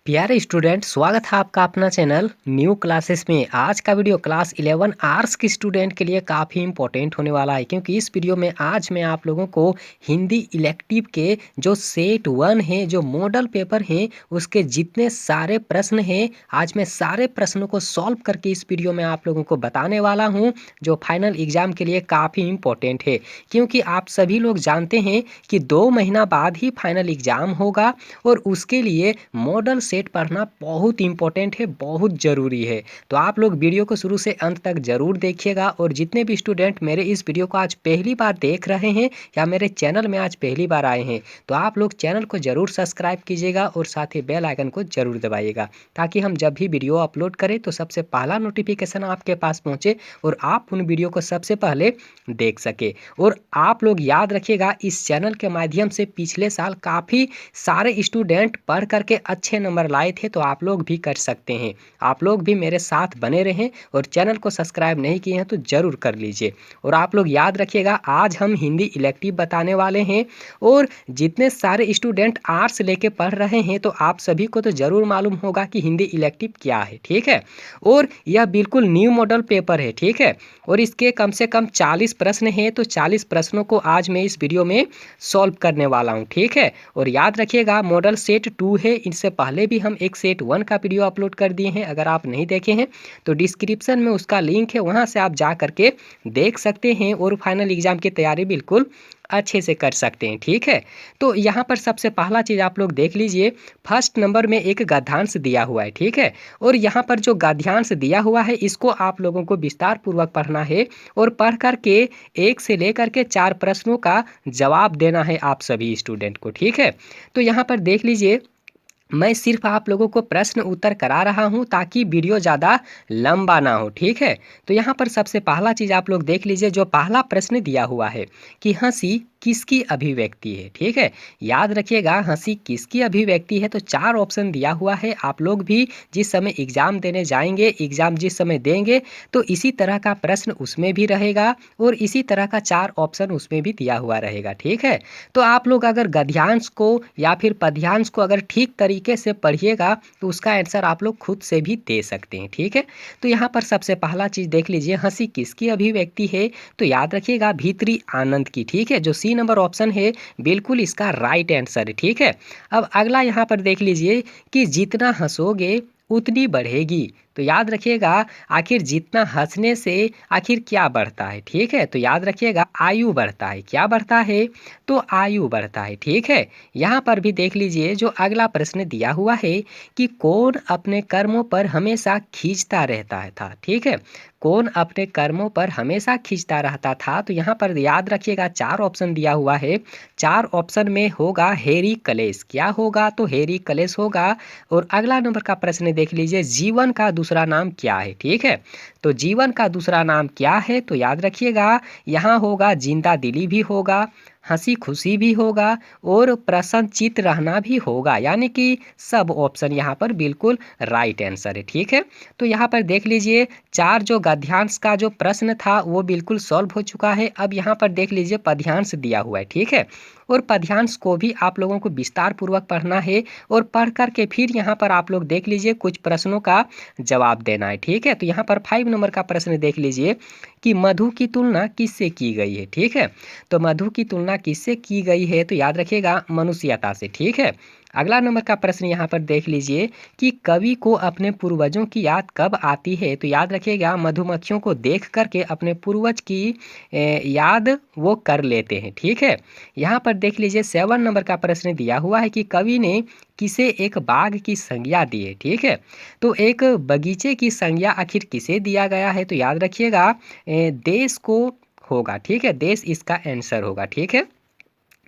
प्यारे स्टूडेंट, स्वागत है आपका अपना चैनल न्यू क्लासेस में। आज का वीडियो क्लास 11 आर्ट्स के स्टूडेंट के लिए काफ़ी इंपॉर्टेंट होने वाला है, क्योंकि इस वीडियो में आज मैं आप लोगों को हिंदी इलेक्टिव के जो सेट 1 है, जो मॉडल पेपर हैं, उसके जितने सारे प्रश्न हैं, आज मैं सारे प्रश्नों को सॉल्व करके इस वीडियो में आप लोगों को बताने वाला हूँ, जो फाइनल एग्जाम के लिए काफ़ी इंपॉर्टेंट है। क्योंकि आप सभी लोग जानते हैं कि 2 महीना बाद ही फाइनल एग्जाम होगा और उसके लिए मॉडल सेट पढ़ना बहुत इंपॉर्टेंट है, बहुत ज़रूरी है। तो आप लोग वीडियो को शुरू से अंत तक ज़रूर देखिएगा। और जितने भी स्टूडेंट मेरे इस वीडियो को आज पहली बार देख रहे हैं या मेरे चैनल में आज पहली बार आए हैं, तो आप लोग चैनल को ज़रूर सब्सक्राइब कीजिएगा और साथ ही बेल आइकन को ज़रूर दबाइएगा, ताकि हम जब भी वीडियो अपलोड करें तो सबसे पहला नोटिफिकेशन आपके पास पहुँचे और आप उन वीडियो को सबसे पहले देख सके। और आप लोग याद रखिएगा, इस चैनल के माध्यम से पिछले साल काफ़ी सारे स्टूडेंट पढ़ करके अच्छे नंबर लाए थे, तो आप लोग भी कर सकते हैं। आप लोग भी मेरे साथ बने रहें और चैनल को सब्सक्राइब नहीं किए हैं तो ज़रूर कर लीजिए। और आप लोग याद रखिएगा, आज हम हिंदी इलेक्टिव बताने वाले हैं और जितने सारे स्टूडेंट आर्ट्स लेके पढ़ रहे हैं, तो आप सभी को तो ज़रूर मालूम होगा कि हिंदी इलेक्टिव क्या है, ठीक है। और यह बिल्कुल न्यू मॉडल पेपर है, ठीक है। और इसके कम से कम 40 प्रश्न हैं, तो 40 प्रश्नों को आज मैं इस वीडियो में सॉल्व करने वाला हूँ, ठीक है। और याद रखिएगा, मॉडल सेट 2 है, इससे पहले भी हम एक सेट 1 का वीडियो अपलोड कर दिए हैं। अगर आप नहीं देखे हैं तो डिस्क्रिप्शन में उसका लिंक है, वहाँ से आप जा करके देख सकते हैं और फाइनल एग्जाम की तैयारी बिल्कुल अच्छे से कर सकते हैं, ठीक है। तो यहाँ पर सबसे पहला चीज़ आप लोग देख लीजिए, फर्स्ट नंबर में एक गद्यांश दिया हुआ है, ठीक है। और यहाँ पर जो गद्यांश दिया हुआ है, इसको आप लोगों को विस्तार पूर्वक पढ़ना है और पढ़ करके 1 से लेकर के 4 प्रश्नों का जवाब देना है आप सभी स्टूडेंट को, ठीक है। तो यहाँ पर देख लीजिए, मैं सिर्फ आप लोगों को प्रश्न उत्तर करा रहा हूं ताकि वीडियो ज़्यादा लंबा ना हो, ठीक है। तो यहाँ पर सबसे पहला चीज़ आप लोग देख लीजिए, जो पहला प्रश्न दिया हुआ है कि हंसी किसकी अभिव्यक्ति है, ठीक है। याद रखिएगा, हंसी किसकी अभिव्यक्ति है, तो 4 ऑप्शन दिया हुआ है। आप लोग भी जिस समय एग्ज़ाम देने जाएंगे, एग्ज़ाम जिस समय देंगे, तो इसी तरह का प्रश्न उसमें भी रहेगा और इसी तरह का 4 ऑप्शन उसमें भी दिया हुआ रहेगा, ठीक है। तो आप लोग अगर गद्यांश को या फिर पद्यांश को अगर ठीक तरीके से पढ़िएगा, तो उसका आंसर आप लोग खुद से भी दे सकते हैं, ठीक है। तो यहाँ पर सबसे पहला चीज़ देख लीजिए, हंसी किसकी अभिव्यक्ति है, तो याद रखिएगा भीतरी आनंद की, ठीक है। जो सी नंबर ऑप्शन है, बिल्कुल इसका राइट आंसर है, ठीक है। अब अगला यहाँ पर देख लीजिए कि जितना हंसोगे उतनी बढ़ेगी। तो याद रखिएगा, आखिर जितना हंसने से आखिर क्या बढ़ता है, ठीक है। तो याद रखिएगा, आयु बढ़ता है। क्या बढ़ता है, तो आयु बढ़ता है, ठीक है। यहाँ पर भी देख लीजिए, जो अगला प्रश्न दिया हुआ है कि कौन अपने कर्मों पर हमेशा खींचता रहता है था, ठीक है। कौन अपने कर्मों पर हमेशा खींचता रहता था, तो यहाँ पर याद रखिएगा 4 ऑप्शन दिया हुआ है। 4 ऑप्शन में होगा हेरी कलेश। क्या होगा, तो हेरी कलेश होगा। और अगला नंबर का प्रश्न देख लीजिए, जीवन का दूसरा नाम क्या है, ठीक है। तो जीवन का दूसरा नाम क्या है, तो याद रखिएगा, यहाँ होगा जिंदा दिली भी होगा, हंसी खुशी भी होगा और प्रसन्नचित्त रहना भी होगा। यानी कि सब ऑप्शन यहाँ पर बिल्कुल राइट आंसर है, ठीक है। तो यहाँ पर देख लीजिए, 4 जो गद्यांश का जो प्रश्न था वो बिल्कुल सॉल्व हो चुका है। अब यहाँ पर देख लीजिए, पद्यांश दिया हुआ है, ठीक है। और पद्यांश को भी आप लोगों को विस्तार पूर्वक पढ़ना है और पढ़ करके फिर यहाँ पर आप लोग देख लीजिए कुछ प्रश्नों का जवाब देना है, ठीक है। तो यहाँ पर 5 नंबर का प्रश्न देख लीजिए कि मधु की तुलना किससे की गई है, ठीक है। तो मधु की तुलना किससे की गई है, तो याद रखिएगा मनुष्यता से, ठीक है। अगला नंबर का प्रश्न यहाँ पर देख लीजिए कि कवि को अपने पूर्वजों की याद कब आती है, तो याद रखिएगा मधुमक्खियों को देख करके अपने पूर्वज की याद वो कर लेते हैं, ठीक है। यहाँ पर देख लीजिए 7 नंबर का प्रश्न दिया हुआ है कि कवि ने किसे एक बाग की संज्ञा दी है, ठीक है। तो एक बगीचे की संज्ञा आखिर किसे दिया गया है, तो याद रखिएगा देश को होगा, ठीक है। देश इसका आंसर होगा, ठीक है।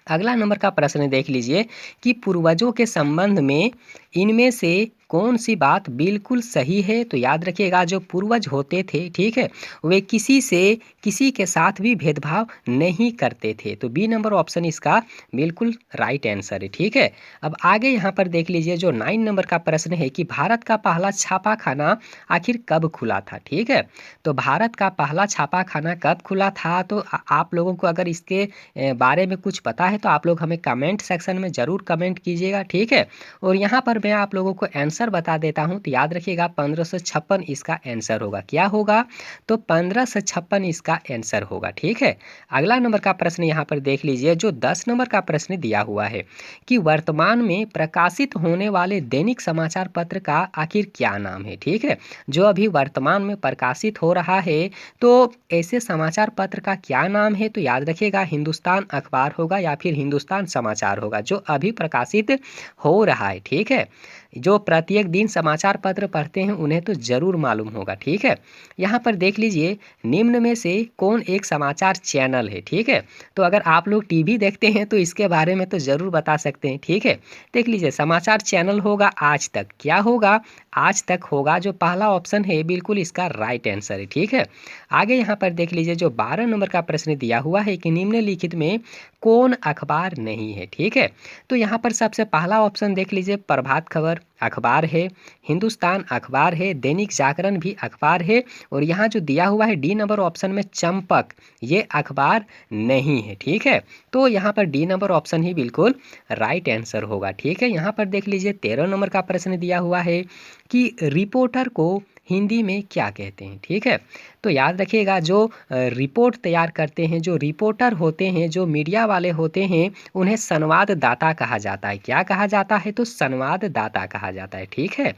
अगला नंबर का प्रश्न देख लीजिए कि पूर्वजों के संबंध में इनमें से कौन सी बात बिल्कुल सही है? तो याद रखिएगा जो पूर्वज होते थे, ठीक है, वे किसी के साथ भी भेदभाव नहीं करते थे। तो बी नंबर ऑप्शन इसका बिल्कुल राइट आंसर है, ठीक है। अब आगे यहाँ पर देख लीजिए जो 9 नंबर का प्रश्न है कि भारत का पहला छापाखाना आखिर कब खुला था, ठीक है। तो भारत का पहला छापाखाना कब खुला था? तो आप लोगों को अगर इसके बारे में कुछ पता है तो आप लोग हमें कमेंट सेक्शन में ज़रूर कमेंट कीजिएगा, ठीक है। और यहाँ पर मैं आप लोगों को आंसर बता देता हूँ, तो याद रखिएगा 1556 इसका आंसर होगा। क्या होगा? तो 1556 इसका आंसर होगा, ठीक है। अगला नंबर का प्रश्न यहाँ पर देख लीजिए जो 10 नंबर का प्रश्न दिया हुआ है कि वर्तमान में प्रकाशित होने वाले दैनिक समाचार पत्र का आखिर क्या नाम है, ठीक है। जो अभी वर्तमान में प्रकाशित हो रहा है तो ऐसे समाचार पत्र का क्या नाम है? तो याद रखिएगा हिंदुस्तान अखबार होगा या फिर हिंदुस्तान समाचार होगा जो अभी प्रकाशित हो रहा है, ठीक है। जो प्रत्येक दिन समाचार पत्र पढ़ते हैं उन्हें तो ज़रूर मालूम होगा, ठीक है। यहाँ पर देख लीजिए निम्न में से कौन एक समाचार चैनल है, ठीक है। तो अगर आप लोग टीवी देखते हैं तो इसके बारे में तो ज़रूर बता सकते हैं, ठीक है। देख लीजिए समाचार चैनल होगा आज तक। क्या होगा? आज तक होगा। जो पहला ऑप्शन है बिल्कुल इसका राइट आंसर है, ठीक है। आगे यहाँ पर देख लीजिए जो 12 नंबर का प्रश्न दिया हुआ है कि निम्नलिखित में कौन अखबार नहीं है, ठीक है। तो यहाँ पर सबसे पहला ऑप्शन देख लीजिए प्रभात खबर अखबार है, हिंदुस्तान अखबार है, दैनिक जागरण भी अखबार है, और यहाँ जो दिया हुआ है डी नंबर ऑप्शन में चंपक, ये अखबार नहीं है, ठीक है। तो यहाँ पर डी नंबर ऑप्शन ही बिल्कुल राइट आंसर होगा, ठीक है। यहाँ पर देख लीजिए 13 नंबर का प्रश्न दिया हुआ है कि रिपोर्टर को हिंदी में क्या कहते हैं, ठीक है। तो याद रखिएगा जो रिपोर्ट तैयार करते हैं, जो रिपोर्टर होते हैं, जो मीडिया वाले होते हैं, उन्हें संवाददाता कहा जाता है। क्या कहा जाता है? तो संवाददाता कहा जाता है, ठीक है।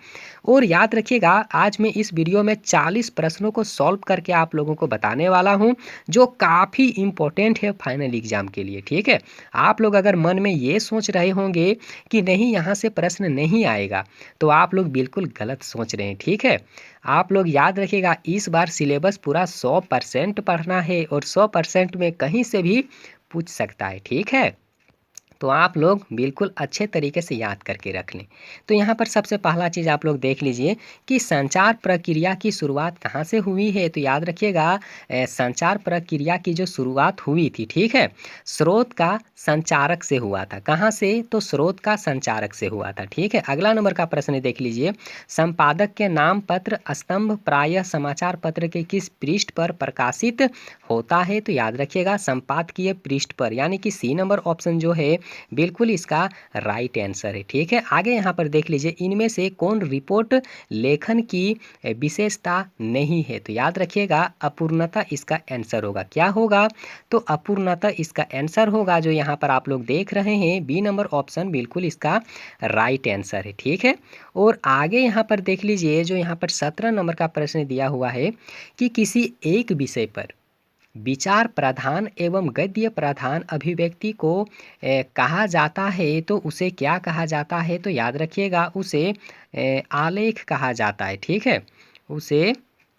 और याद रखिएगा आज मैं इस वीडियो में 40 प्रश्नों को सॉल्व करके आप लोगों को बताने वाला हूं जो काफ़ी इम्पोर्टेंट है फाइनल एग्जाम के लिए, ठीक है। आप लोग अगर मन में ये सोच रहे होंगे कि नहीं यहाँ से प्रश्न नहीं आएगा तो आप लोग बिल्कुल गलत सोच रहे हैं, ठीक है। आप लोग याद रखिएगा इस बार सिलेबस पूरा 100% पढ़ना है और 100% में कहीं से भी पूछ सकता है, ठीक है। तो आप लोग बिल्कुल अच्छे तरीके से याद करके रख लें। तो यहाँ पर सबसे पहला चीज़ आप लोग देख लीजिए कि संचार प्रक्रिया की शुरुआत कहाँ से हुई है। तो याद रखिएगा संचार प्रक्रिया की जो शुरुआत हुई थी, ठीक है, स्रोत का संचारक से हुआ था। कहाँ से? तो स्रोत का संचारक से हुआ था, ठीक है। अगला नंबर का प्रश्न देख लीजिए संपादक के नाम पत्र स्तंभ प्रायः समाचार पत्र के किस पृष्ठ पर प्रकाशित होता है? तो याद रखिएगा संपादकीय पृष्ठ पर, यानी कि सी नंबर ऑप्शन जो है बिल्कुल इसका राइट आंसर है, ठीक है। आगे यहाँ पर देख लीजिए इनमें से कौन रिपोर्ट लेखन की विशेषता नहीं है? तो याद रखिएगा अपूर्णता इसका आंसर होगा। क्या होगा? तो अपूर्णता इसका आंसर होगा। जो यहाँ पर आप लोग देख रहे हैं बी नंबर ऑप्शन बिल्कुल इसका राइट आंसर है, ठीक है। और आगे यहाँ पर देख लीजिए जो यहाँ पर 17 नंबर का प्रश्न दिया हुआ है कि किसी एक विषय पर विचार प्रधान एवं गद्य प्रधान अभिव्यक्ति को कहा जाता है तो उसे क्या कहा जाता है? तो याद रखिएगा उसे आलेख कहा जाता है, ठीक है। उसे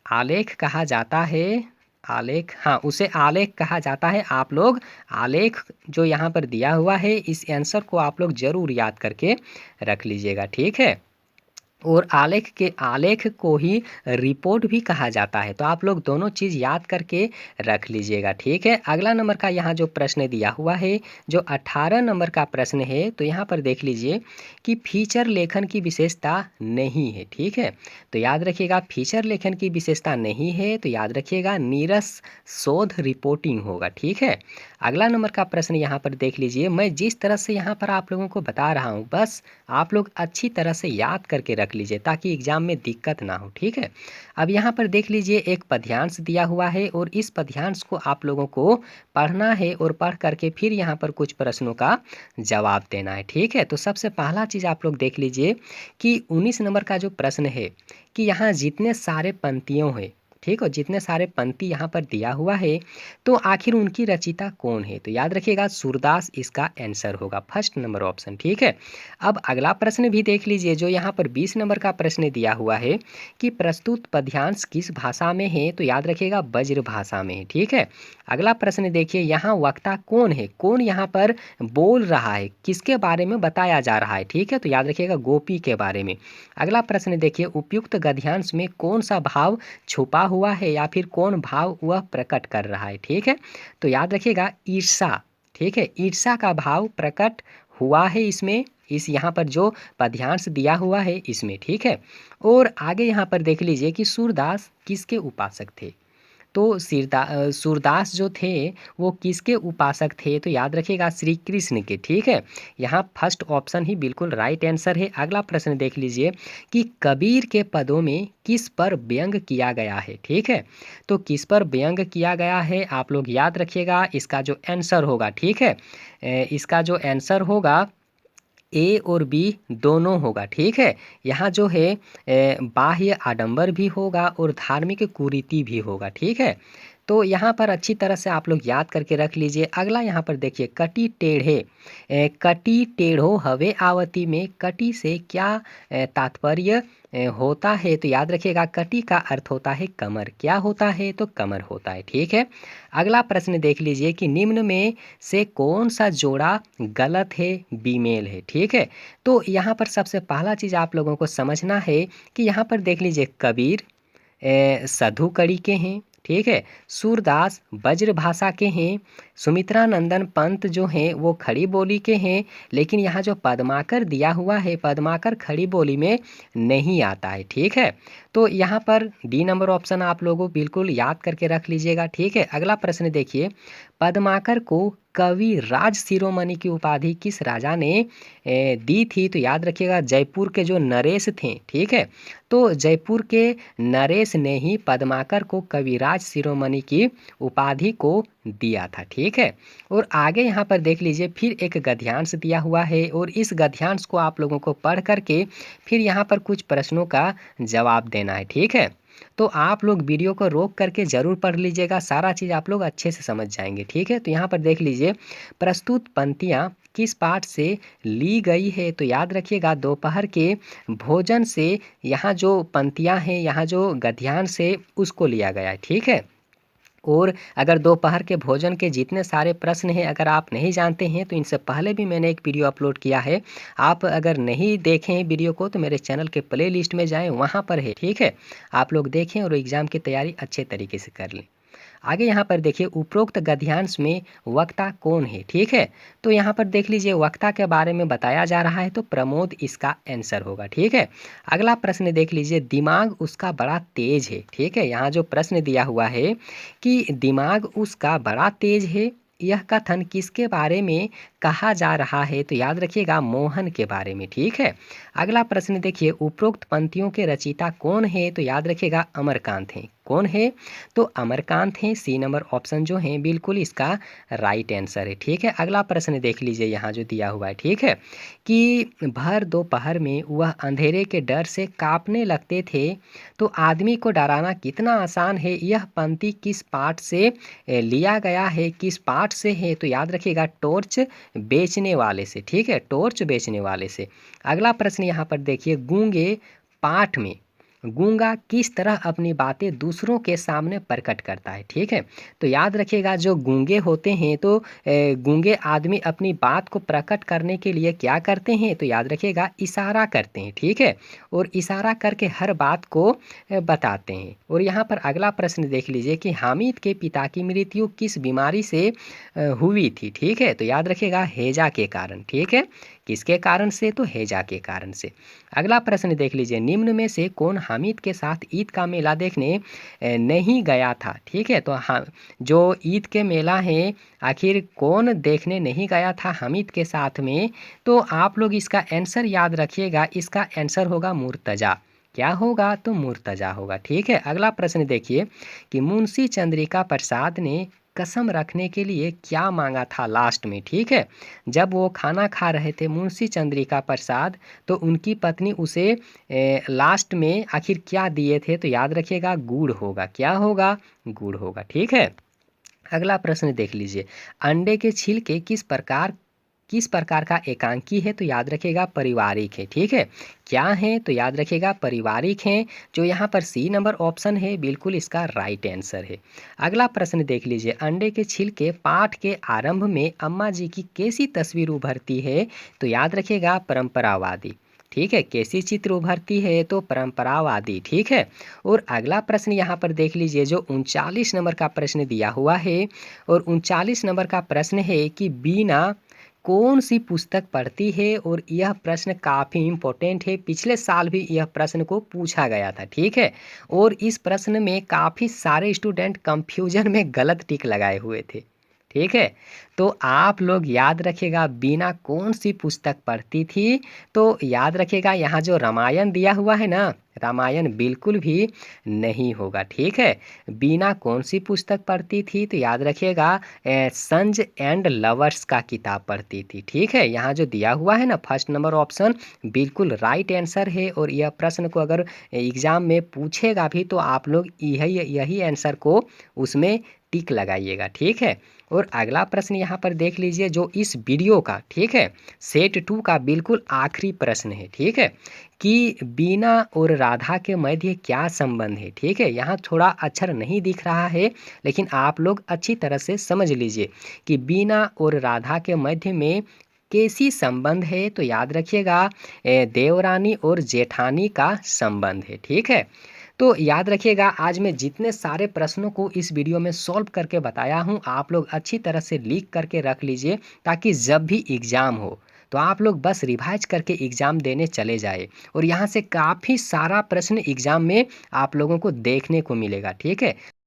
आलेख कहा जाता है। आलेख, हाँ, उसे आलेख कहा जाता है। आप लोग आलेख जो यहाँ पर दिया हुआ है इस आंसर को आप लोग जरूर याद करके रख लीजिएगा, ठीक है। और आलेख को ही रिपोर्ट भी कहा जाता है। तो आप लोग दोनों चीज़ याद करके रख लीजिएगा, ठीक है। अगला नंबर का यहाँ जो प्रश्न दिया हुआ है जो 18 नंबर का प्रश्न है तो यहाँ पर देख लीजिए कि फीचर लेखन की विशेषता नहीं है, ठीक है। तो याद रखिएगा फीचर लेखन की विशेषता नहीं है तो याद रखिएगा नीरस शोध रिपोर्टिंग होगा, ठीक है। अगला नंबर का प्रश्न यहाँ पर देख लीजिए मैं जिस तरह से यहाँ पर आप लोगों को बता रहा हूँ बस आप लोग अच्छी तरह से याद करके रख लीजिए ताकि एग्जाम में दिक्कत ना हो, ठीक है। अब यहाँ पर देख लीजिए एक पद्यांश दिया हुआ है और इस पद्यांश को आप लोगों को पढ़ना है और पढ़ करके फिर यहाँ पर कुछ प्रश्नों का जवाब देना है, ठीक है। तो सबसे पहला चीज़ आप लोग देख लीजिए कि 19 नंबर का जो प्रश्न है कि यहाँ जितने सारे पंक्तियों हैं, ठीक है, जितने सारे पंक्ति यहाँ पर दिया हुआ है तो आखिर उनकी रचयिता कौन है? तो याद रखिएगा सूरदास इसका आंसर होगा, फर्स्ट नंबर ऑप्शन। ठीक है, अब अगला प्रश्न भी देख लीजिए जो यहाँ पर 20 नंबर का प्रश्न दिया हुआ है कि प्रस्तुत पद्यांश किस भाषा में है? तो याद रखिएगा ब्रज भाषा में है। ठीक है, अगला प्रश्न देखिए यहाँ वक्ता कौन है? कौन यहाँ पर बोल रहा है? किसके बारे में बताया जा रहा है? ठीक है, तो याद रखिएगा गोपी के बारे में। अगला प्रश्न देखिए उपयुक्त गद्यांश में कौन सा भाव छुपा हुआ है या फिर कौन भाव वह प्रकट कर रहा है? ठीक है, तो याद रखिएगा ईर्षा। ठीक है, ईर्षा का भाव प्रकट हुआ है इसमें, इस यहाँ पर जो पद्यांश दिया हुआ है इसमें। ठीक है, और आगे यहाँ पर देख लीजिए कि सूरदास किसके उपासक थे? तो सूरदास जो थे वो किसके उपासक थे? तो याद रखिएगा श्री कृष्ण के। ठीक है, यहाँ फर्स्ट ऑप्शन ही बिल्कुल राइट आंसर है। अगला प्रश्न देख लीजिए कि कबीर के पदों में किस पर व्यंग किया गया है? ठीक है, तो किस पर व्यंग किया गया है आप लोग याद रखिएगा, इसका जो आंसर होगा, ठीक है, इसका जो आंसर होगा ए और बी दोनों होगा। ठीक है, यहाँ जो है बाह्य आडंबर भी होगा और धार्मिक कुरीति भी होगा। ठीक है, तो यहाँ पर अच्छी तरह से आप लोग याद करके रख लीजिए। अगला यहाँ पर देखिए कटी टेढ़े, कटी टेढ़ो हवे आवती में कटी से क्या तात्पर्य होता है? तो याद रखिएगा कटी का अर्थ होता है कमर। क्या होता है? तो कमर होता है। ठीक है, अगला प्रश्न देख लीजिए कि निम्न में से कौन सा जोड़ा गलत है, बीमेल है? ठीक है, तो यहाँ पर सबसे पहला चीज़ आप लोगों को समझना है कि यहाँ पर देख लीजिए कबीर साधु कड़ी के हैं। ठीक है, सूरदास ब्रज भाषा के हैं, सुमित्रा नंदन पंत जो हैं वो खड़ी बोली के हैं, लेकिन यहाँ जो पद्माकर दिया हुआ है पद्माकर खड़ी बोली में नहीं आता है। ठीक है, तो यहाँ पर डी नंबर ऑप्शन आप लोगों बिल्कुल याद करके रख लीजिएगा। ठीक है, अगला प्रश्न देखिए पद्माकर को कवि राज शिरोमणि की उपाधि किस राजा ने दी थी? तो याद रखिएगा जयपुर के जो नरेश थे। ठीक है, तो जयपुर के नरेश ने ही पद्माकर को कविराज शिरोमणि की उपाधि को दिया था। ठीक है, और आगे यहाँ पर देख लीजिए फिर एक गद्यांश दिया हुआ है और इस गद्यांश को आप लोगों को पढ़ करके फिर यहाँ पर कुछ प्रश्नों का जवाब देना है। ठीक है, तो आप लोग वीडियो को रोक करके ज़रूर पढ़ लीजिएगा, सारा चीज़ आप लोग अच्छे से समझ जाएंगे। ठीक है, तो यहाँ पर देख लीजिए प्रस्तुत पंक्तियाँ किस पाठ से ली गई है? तो याद रखिएगा दोपहर के भोजन से यहाँ जो पंक्तियाँ हैं, यहाँ जो गद्यांश है उसको लिया गया है। ठीक है, और अगर दोपहर के भोजन के जितने सारे प्रश्न हैं अगर आप नहीं जानते हैं तो इनसे पहले भी मैंने एक वीडियो अपलोड किया है, आप अगर नहीं देखें वीडियो को तो मेरे चैनल के प्ले लिस्ट में जाएं, वहाँ पर है। ठीक है, आप लोग देखें और एग्ज़ाम की तैयारी अच्छे तरीके से कर लें। आगे यहाँ पर देखिए उपरोक्त गद्यांश में वक्ता कौन है? ठीक है, तो यहाँ पर देख लीजिए वक्ता के बारे में बताया जा रहा है तो प्रमोद इसका आंसर होगा। ठीक है, अगला प्रश्न देख लीजिए दिमाग उसका बड़ा तेज है। ठीक है, यहाँ जो प्रश्न दिया हुआ है कि दिमाग उसका बड़ा तेज है, यह कथन किसके बारे में कहा जा रहा है? तो याद रखिएगा मोहन के बारे में। ठीक है, अगला प्रश्न देखिए उपरोक्त पंक्तियों के रचयिता कौन है? तो याद रखिएगा अमरकांत हैं। कौन है? तो अमरकांत हैं, सी नंबर ऑप्शन जो है बिल्कुल इसका राइट आंसर है। ठीक है, अगला प्रश्न देख लीजिए यहाँ जो दिया हुआ है। ठीक है, कि भर दोपहर में वह अंधेरे के डर से कांपने लगते थे, तो आदमी को डराना कितना आसान है, यह पंक्ति किस पाठ से लिया गया है, किस पाठ से है? तो याद रखिएगा टॉर्च बेचने वाले से। ठीक है, टॉर्च बेचने वाले से। अगला प्रश्न यहाँ पर देखिए गूंगे पाठ में गूंगा किस तरह अपनी बातें दूसरों के सामने प्रकट करता है? ठीक है, तो याद रखिएगा जो गूंगे होते हैं तो गूंगे आदमी अपनी बात को प्रकट करने के लिए क्या करते हैं? तो याद रखिएगा इशारा करते हैं। ठीक है, और इशारा करके हर बात को बताते हैं। और यहाँ पर अगला प्रश्न देख लीजिए कि हामिद के पिता की मृत्यु किस बीमारी से हुई थी? ठीक है, तो याद रखिएगा हैजा के कारण। ठीक है, किसके कारण से? तो हैजा के कारण से। अगला प्रश्न देख लीजिए निम्न में से कौन हामिद के साथ ईद का मेला देखने नहीं गया था? ठीक है, तो हाँ जो ईद के मेला है आखिर कौन देखने नहीं गया था हामिद के साथ में? तो आप लोग इसका आंसर याद रखिएगा, इसका आंसर होगा मुर्तजा। क्या होगा? तो मुर्तजा होगा। ठीक है, अगला प्रश्न देखिए कि मुंशी चंद्रिका प्रसाद ने कसम रखने के लिए क्या मांगा था लास्ट में, ठीक है। जब वो खाना खा रहे थे मुंशी चंद्रिका प्रसाद, तो उनकी पत्नी उसे लास्ट में आखिर क्या दिए थे, तो याद रखिएगा गुड़ होगा। क्या होगा? गुड़ होगा, ठीक है। अगला प्रश्न देख लीजिए, अंडे के छिलके किस प्रकार का एकांकी है, तो याद रखिएगा पारिवारिक है, ठीक है। क्या है? तो याद रखिएगा पारिवारिक हैं। जो यहाँ पर सी नंबर ऑप्शन है बिल्कुल इसका राइट आंसर है। अगला प्रश्न देख लीजिए, अंडे के छिलके पाठ के आरंभ में अम्मा जी की कैसी तस्वीर उभरती है, तो याद रखिएगा परंपरावादी, ठीक है। कैसी चित्र उभरती है, तो परंपरावादी, ठीक है। और अगला प्रश्न यहाँ पर देख लीजिए, जो 39 नंबर का प्रश्न दिया हुआ है, और 39 नंबर का प्रश्न है कि बीना कौन सी पुस्तक पढ़ती है, और यह प्रश्न काफ़ी इम्पोर्टेंट है। पिछले साल भी यह प्रश्न को पूछा गया था, ठीक है। और इस प्रश्न में काफ़ी सारे स्टूडेंट कंफ्यूजन में गलत टिक लगाए हुए थे, ठीक है। तो आप लोग याद रखिएगा बीना कौन सी पुस्तक पढ़ती थी, तो याद रखिएगा यहाँ जो रामायण दिया हुआ है ना, रामायण बिल्कुल भी नहीं होगा, ठीक है। बीना कौन सी पुस्तक पढ़ती थी, तो याद रखिएगा सन्स एंड लवर्स का किताब पढ़ती थी, ठीक है। यहाँ जो दिया हुआ है ना फर्स्ट नंबर ऑप्शन बिल्कुल राइट आंसर है। और यह प्रश्न को अगर एग्जाम में पूछेगा भी तो आप लोग यही आंसर को उसमें टिक लगाइएगा, ठीक है। और अगला प्रश्न यहाँ पर देख लीजिए, जो इस वीडियो का, ठीक है, सेट 2 का बिल्कुल आखिरी प्रश्न है, ठीक है, कि बीना और राधा के मध्य क्या संबंध है, ठीक है। यहाँ थोड़ा अक्षर नहीं दिख रहा है, लेकिन आप लोग अच्छी तरह से समझ लीजिए कि बीना और राधा के मध्य में कैसी संबंध है, तो याद रखिएगा देवरानी और जेठानी का संबंध है, ठीक है। तो याद रखिएगा आज मैं जितने सारे प्रश्नों को इस वीडियो में सॉल्व करके बताया हूँ, आप लोग अच्छी तरह से लिख करके रख लीजिए, ताकि जब भी एग्ज़ाम हो तो आप लोग बस रिवाइज करके एग्ज़ाम देने चले जाए। और यहाँ से काफ़ी सारा प्रश्न एग्ज़ाम में आप लोगों को देखने को मिलेगा, ठीक है।